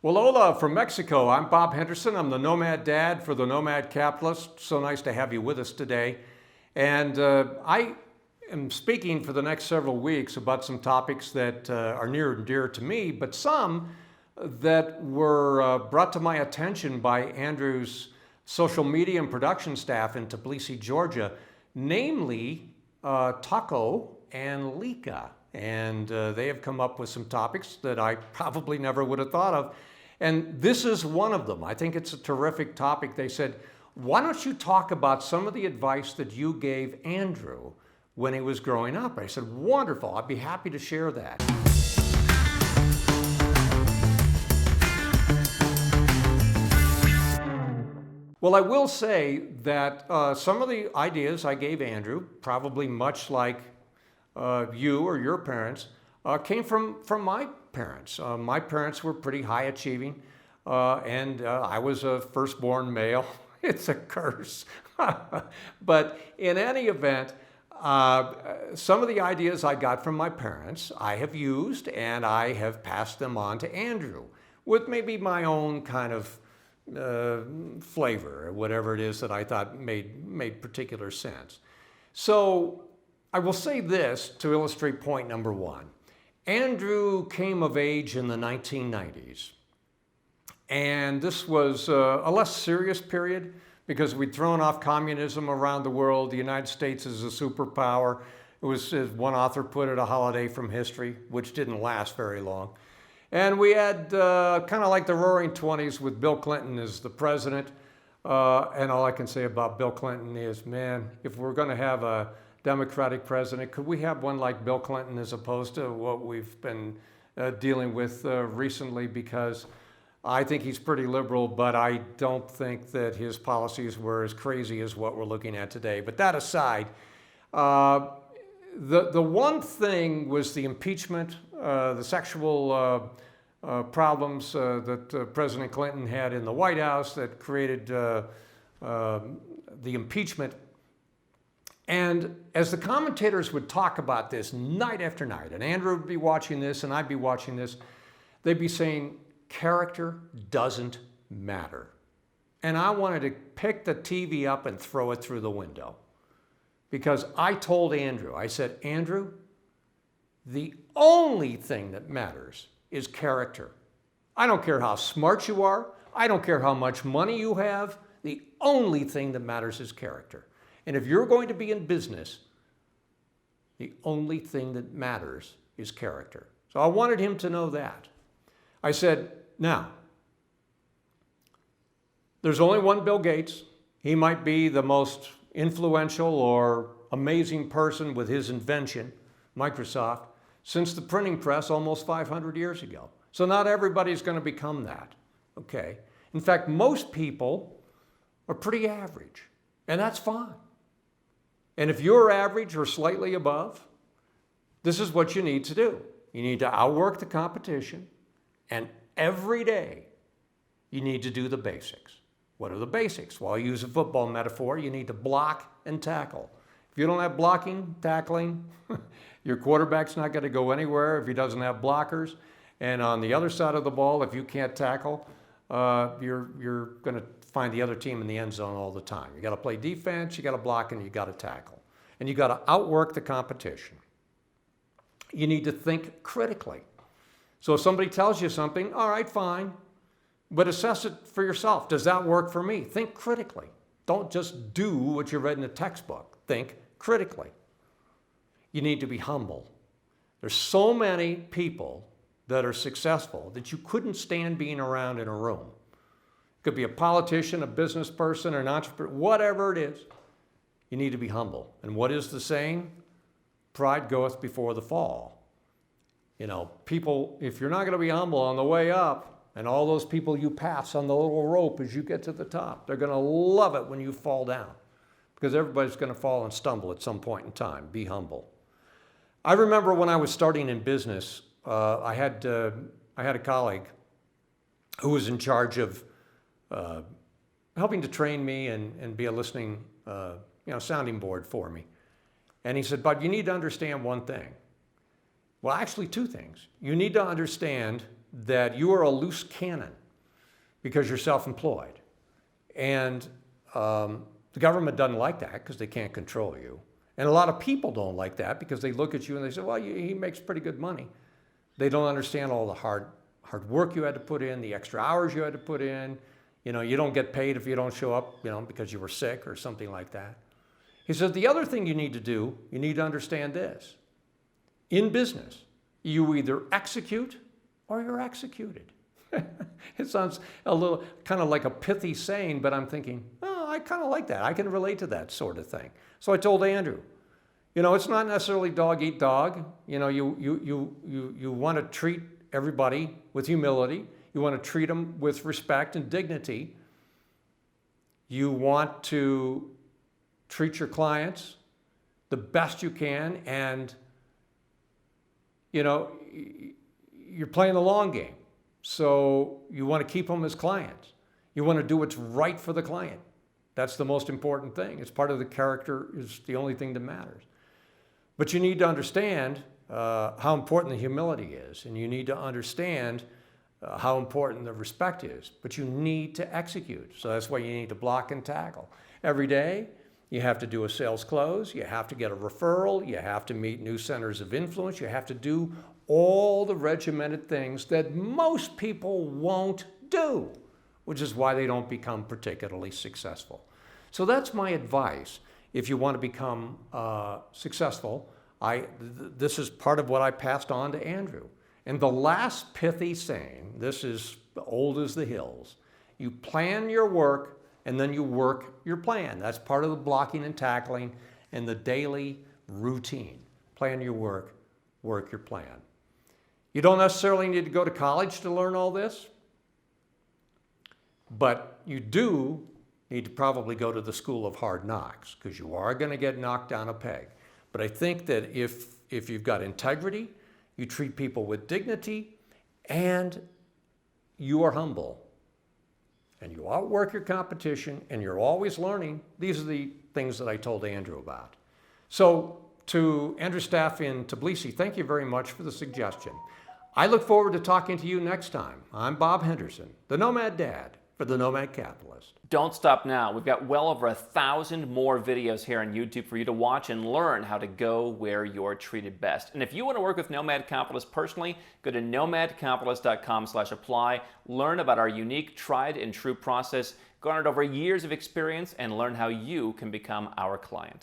Well, hola from Mexico. I'm Bob Henderson. I'm the Nomad Dad for the Nomad Capitalist. So nice to have you with us today. And I am speaking for the next several weeks about some topics that are near and dear to me, but some that were brought to my attention by Andrew's social media and production staff in Tbilisi, Georgia, namely taco and Lika. And they have come up with some topics that I probably never would have thought of. And this is one of them. I think it's a terrific topic. They said, why don't you talk about some of the advice that you gave Andrew when he was growing up? I said, wonderful. I'd be happy to share that. Well, I will say that some of the ideas I gave Andrew, probably much like you or your parents, came from my parents. My parents were pretty high achieving, and I was a firstborn male. It's a curse. But in any event, some of the ideas I got from my parents, I have used and I have passed them on to Andrew with maybe my own kind of flavor, or whatever it is that I thought made particular sense. So I will say this to illustrate point number one. Andrew came of age in the 1990s, and this was a less serious period because we'd thrown off communism around the world. The United States is a superpower. It was, as one author put it, a holiday from history, which didn't last very long. And we had kind of like the roaring 20s with Bill Clinton as the president. And all I can say about Bill Clinton is, man, if we're going to have a Democratic president, could we have one like Bill Clinton as opposed to what we've been dealing with recently? Because I think he's pretty liberal, but I don't think that his policies were as crazy as what we're looking at today. But that aside, the one thing was the impeachment, the sexual problems that President Clinton had in the White House that created the impeachment. And as the commentators would talk about this night after night, and Andrew would be watching this and I'd be watching this, they'd be saying, character doesn't matter. And I wanted to pick the TV up and throw it through the window. Because I told Andrew, I said, Andrew, the only thing that matters is character. I don't care how smart you are. I don't care how much money you have. The only thing that matters is character. And if you're going to be in business, the only thing that matters is character. So I wanted him to know that. I said, now, there's only one Bill Gates. He might be the most influential or amazing person with his invention, Microsoft, since the printing press almost 500 years ago. So not everybody's going to become that, okay? In fact, most people are pretty average, and that's fine. And if you're average or slightly above, this is what you need to do. You need to outwork the competition, and every day you need to do the basics. What are the basics? Well, I'll use a football metaphor. You need to block and tackle. If you don't have blocking, tackling, your quarterback's not going to go anywhere if he doesn't have blockers. And on the other side of the ball, if you can't tackle, you're going to find the other team in the end zone all the time. You got to play defense, you got to block, and you got to tackle. And you got to outwork the competition. You need to think critically. So if somebody tells you something, all right, fine, but assess it for yourself. Does that work for me? Think critically. Don't just do what you read in a textbook. Think critically. You need to be humble. There's so many people that are successful that you couldn't stand being around in a room. It could be a politician, a business person, an entrepreneur, whatever it is. You need to be humble. And what is the saying? Pride goeth before the fall. You know, people, if you're not going to be humble on the way up, and all those people you pass on the little rope as you get to the top, they're going to love it when you fall down. Because everybody's going to fall and stumble at some point in time. Be humble. I remember when I was starting in business, I had a colleague who was in charge of helping to train me and be a listening, sounding board for me. And he said, "But you need to understand one thing." Well, actually two things. You need to understand that you are a loose cannon because you're self-employed. And the government doesn't like that because they can't control you. And a lot of people don't like that because they look at you and they say, well, he makes pretty good money. They don't understand all the hard work you had to put in, the extra hours you had to put in. You know, you don't get paid if you don't show up, you know, because you were sick or something like that. He says, the other thing you need to do, you need to understand this. In business, you either execute or you're executed. It sounds a little kind of like a pithy saying, but I'm thinking, oh, I kind of like that. I can relate to that sort of thing. So I told Andrew, you know, it's not necessarily dog eat dog. You know, you want to treat everybody with humility. You want to treat them with respect and dignity. You want to treat your clients the best you can, and you know, you're playing the long game. So you want to keep them as clients. You want to do what's right for the client. That's the most important thing. It's part of the character, is the only thing that matters. But you need to understand how important the humility is, and you need to understand how important the respect is. But you need to execute. So that's why you need to block and tackle. Every day, you have to do a sales close. You have to get a referral. You have to meet new centers of influence. You have to do all the regimented things that most people won't do, which is why they don't become particularly successful. So that's my advice. If you want to become successful, this is part of what I passed on to Andrew. And the last pithy saying, this is old as the hills, you plan your work and then you work your plan. That's part of the blocking and tackling and the daily routine. Plan your work, work your plan. You don't necessarily need to go to college to learn all this, but you do need to probably go to the school of hard knocks, because you are going to get knocked down a peg. But I think that if you've got integrity, you treat people with dignity, and you are humble, and you outwork your competition, and you're always learning, these are the things that I told Andrew about. So to Andrew's staff in Tbilisi, thank you very much for the suggestion. I look forward to talking to you next time. I'm Bob Henderson, the Nomad Dad for the Nomad Capitalist. Don't stop now. We've got well over 1,000 more videos here on YouTube for you to watch and learn how to go where you're treated best. And if you want to work with Nomad Capitalist personally, go to nomadcapitalist.com/apply, learn about our unique, tried and true process, garnered over years of experience, and learn how you can become our client.